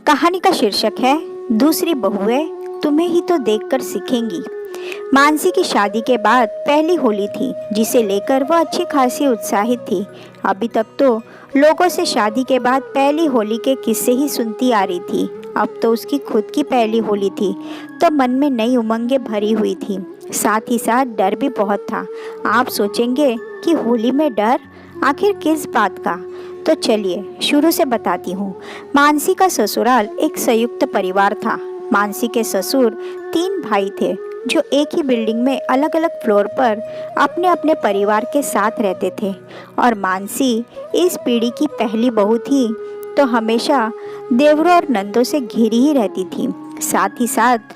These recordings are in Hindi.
कहानी का शीर्षक है दूसरी बहुएं तुम्हें ही तो देखकर सीखेंगी। मानसी की शादी के बाद पहली होली थी, जिसे लेकर वह अच्छी खासी उत्साहित थी। अभी तक तो लोगों से शादी के बाद पहली होली के किस्से ही सुनती आ रही थी। अब तो उसकी खुद की पहली होली थी, तो मन में नई उमंगें भरी हुई थी। साथ ही साथ डर भी बहुत था। आप सोचेंगे कि होली में डर, आखिर किस बात का? तो चलिए शुरू से बताती हूँ। मानसी का ससुराल एक संयुक्त परिवार था। मानसी के ससुर 3 भाई थे, जो एक ही बिल्डिंग में अलग अलग फ्लोर पर अपने अपने परिवार के साथ रहते थे। और मानसी इस पीढ़ी की पहली बहू थी, तो हमेशा देवरों और नंदों से घिरी ही रहती थी। साथ ही साथ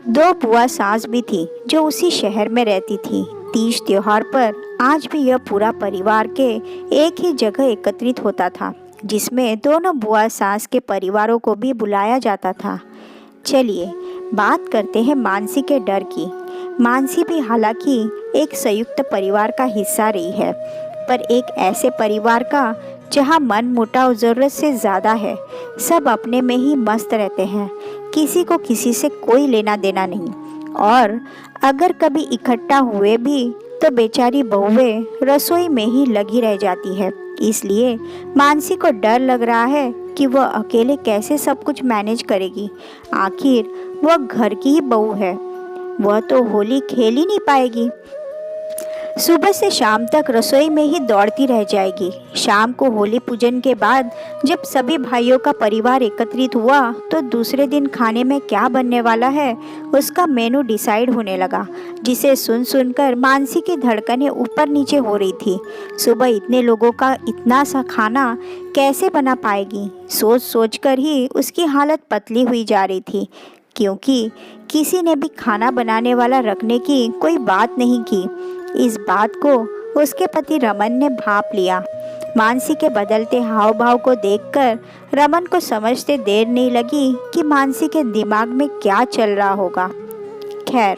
2 बुआ सास भी थी, जो उसी शहर में रहती थी। तीज त्योहार पर आज भी यह पूरा परिवार के एक ही जगह एकत्रित होता था, जिसमें दोनों बुआ सास के परिवारों को भी बुलाया जाता था। चलिए बात करते हैं मानसी के डर की। मानसी भी हालांकि एक संयुक्त परिवार का हिस्सा रही है, पर एक ऐसे परिवार का जहां मन मुटाव ज़रूरत से ज़्यादा है। सब अपने में ही मस्त रहते हैं, किसी को किसी से कोई लेना देना नहीं। और अगर कभी इकट्ठा हुए भी तो बेचारी बहुएं रसोई में ही लगी रह जाती है। इसलिए मानसी को डर लग रहा है कि वह अकेले कैसे सब कुछ मैनेज करेगी। आखिर वह घर की ही बहू है, वह तो होली खेल ही नहीं पाएगी। सुबह से शाम तक रसोई में ही दौड़ती रह जाएगी। शाम को होली पूजन के बाद जब सभी भाइयों का परिवार एकत्रित हुआ, तो दूसरे दिन खाने में क्या बनने वाला है उसका मेनू डिसाइड होने लगा, जिसे सुन सुनकर मानसी की धड़कनें ऊपर नीचे हो रही थी। सुबह इतने लोगों का इतना सा खाना कैसे बना पाएगी, सोच सोच कर ही उसकी हालत पतली हुई जा रही थी, क्योंकि किसी ने भी खाना बनाने वाला रखने की कोई बात नहीं की। इस बात को उसके पति रमन ने भांप लिया। मानसी के बदलते हाव भाव को देखकर रमन को समझते देर नहीं लगी कि मानसी के दिमाग में क्या चल रहा होगा। खैर,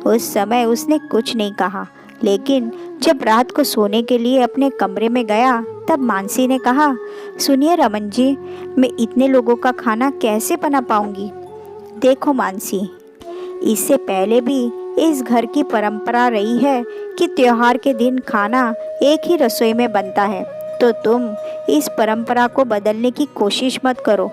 उस समय उसने कुछ नहीं कहा, लेकिन जब रात को सोने के लिए अपने कमरे में गया, तब मानसी ने कहा, सुनिए रमन जी, मैं इतने लोगों का खाना कैसे बना पाऊंगी? देखो मानसी, इससे पहले भी इस घर की परंपरा रही है कि त्योहार के दिन खाना एक ही रसोई में बनता है, तो तुम इस परंपरा को बदलने की कोशिश मत करो।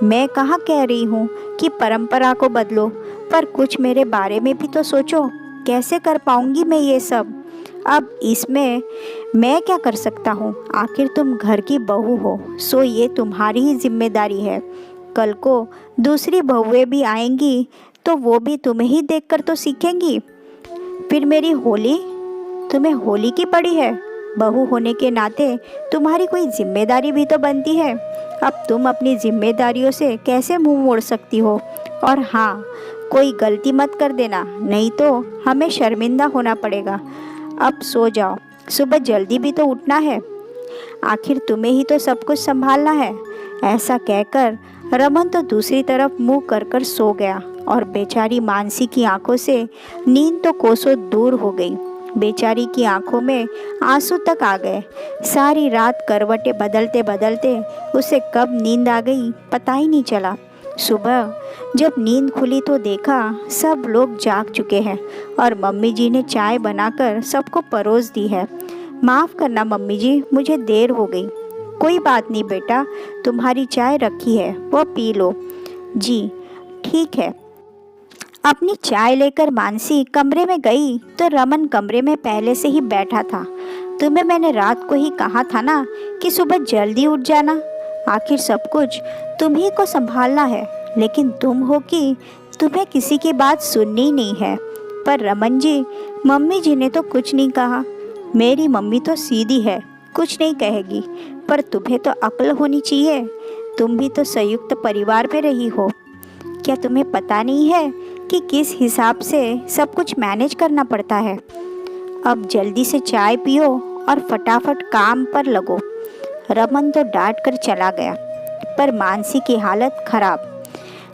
मैं कहाँ कह रही हूँ कि परंपरा को बदलो, पर कुछ मेरे बारे में भी तो सोचो। कैसे कर पाऊंगी मैं ये सब? अब इसमें मैं क्या कर सकता हूँ? आखिर तुम घर की बहू हो, सो ये तुम्हारी ही जिम्मेदारी है। कल को दूसरी बहुएं भी आएंगी, तो वो भी तुम्हें ही देखकर तो सीखेंगी। फिर मेरी होली तुम्हें होली की पड़ी है। बहू होने के नाते तुम्हारी कोई जिम्मेदारी भी तो बनती है। अब तुम अपनी जिम्मेदारियों से कैसे मुंह मोड़ सकती हो? और हाँ, कोई गलती मत कर देना, नहीं तो हमें शर्मिंदा होना पड़ेगा। अब सो जाओ, सुबह जल्दी भी तो उठना है। आखिर तुम्हें ही तो सब कुछ संभालना है। ऐसा कहकर रमन तो दूसरी तरफ मुंह कर कर सो गया, और बेचारी मानसी की आंखों से नींद तो कोसों दूर हो गई। बेचारी की आंखों में आंसू तक आ गए। सारी रात करवटें बदलते बदलते उसे कब नींद आ गई पता ही नहीं चला। सुबह जब नींद खुली तो देखा सब लोग जाग चुके हैं, और मम्मी जी ने चाय बनाकर सबको परोस दी है। माफ़ करना मम्मी जी, मुझे देर हो गई। कोई बात नहीं बेटा, तुम्हारी चाय रखी है, वो पी लो। जी ठीक है। अपनी चाय लेकर मानसी कमरे में गई, तो रमन कमरे में पहले से ही बैठा था। तुम्हें मैंने रात को ही कहा था ना कि सुबह जल्दी उठ जाना। आखिर सब कुछ तुम्ही को संभालना है, लेकिन तुम हो कि तुम्हें किसी की बात सुननी नहीं है। पर रमन जी, मम्मी जी ने तो कुछ नहीं कहा। मेरी मम्मी तो सीधी है, कुछ नहीं कहेगी, पर तुम्हें तो अक्ल होनी चाहिए। तुम भी तो संयुक्त परिवार में रही हो। क्या तुम्हें पता नहीं है कि किस हिसाब से सब कुछ मैनेज करना पड़ता है? अब जल्दी से चाय पियो और फटाफट काम पर लगो। रमन तो डांट कर चला गया, पर मानसी की हालत खराब।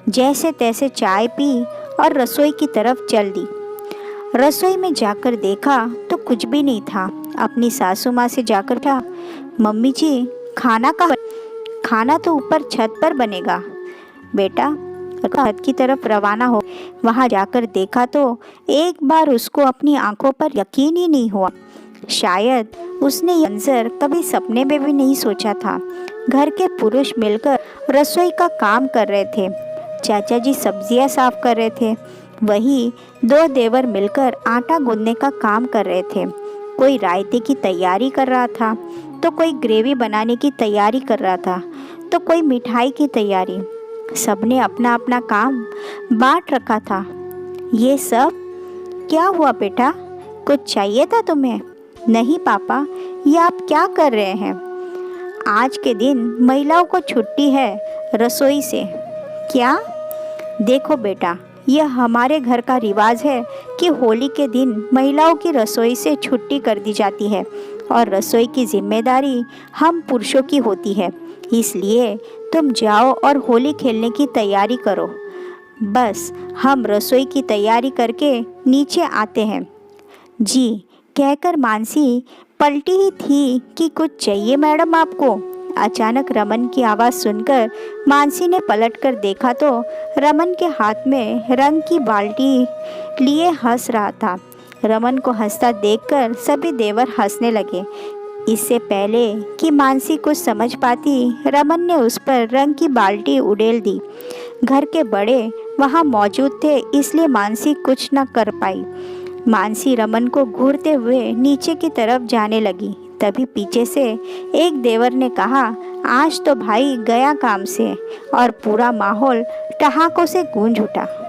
जैसे तैसे चाय पी और रसोई की तरफ चल दी। रसोई में जाकर देखा तो कुछ भी नहीं था। अपनी सासू माँ से जाकर कहा, मम्मी जी खाना कहाँ? खाना तो ऊपर छत पर बनेगा। बेटा हद की तरफ रवाना हो। वहां जाकर देखा तो एक बार उसको अपनी आंखों पर यकीन ही नहीं हुआ। शायद उसने यह मंजर कभी सपने में भी नहीं सोचा था। घर के पुरुष मिलकर रसोई का काम कर रहे थे। चाचा जी सब्जियां साफ कर रहे थे। वही दो देवर मिलकर आटा गूंदने का काम कर रहे थे। कोई रायते की तैयारी कर रहा था, तो कोई ग्रेवी बनाने की तैयारी कर रहा था, तो कोई मिठाई की तैयारी। सबने अपना अपना काम बांट रखा था। ये सब क्या हुआ बेटा? कुछ चाहिए था तुम्हें? नहीं पापा, ये आप क्या कर रहे हैं? आज के दिन महिलाओं को छुट्टी है रसोई से। क्या? देखो बेटा, यह हमारे घर का रिवाज है कि होली के दिन महिलाओं की रसोई से छुट्टी कर दी जाती है और रसोई की जिम्मेदारी हम पुरुषों की होती है। इसलिए तुम जाओ और होली खेलने की तैयारी करो। बस हम रसोई की तैयारी करके नीचे आते हैं। जी कहकर मानसी पलटी ही थी कि कुछ चाहिए मैडम आपको। अचानक रमन की आवाज़ सुनकर मानसी ने पलटकर देखा तो रमन के हाथ में रंग की बाल्टी लिए हंस रहा था। रमन को हंसता देखकर सभी देवर हंसने लगे। इससे पहले कि मानसी कुछ समझ पाती, रमन ने उस पर रंग की बाल्टी उड़ेल दी। घर के बड़े वहाँ मौजूद थे, इसलिए मानसी कुछ न कर पाई। मानसी रमन को घूरते हुए नीचे की तरफ जाने लगी। तभी पीछे से एक देवर ने कहा, आज तो भाई गया काम से, और पूरा माहौल ठहाकों से गूंज उठा।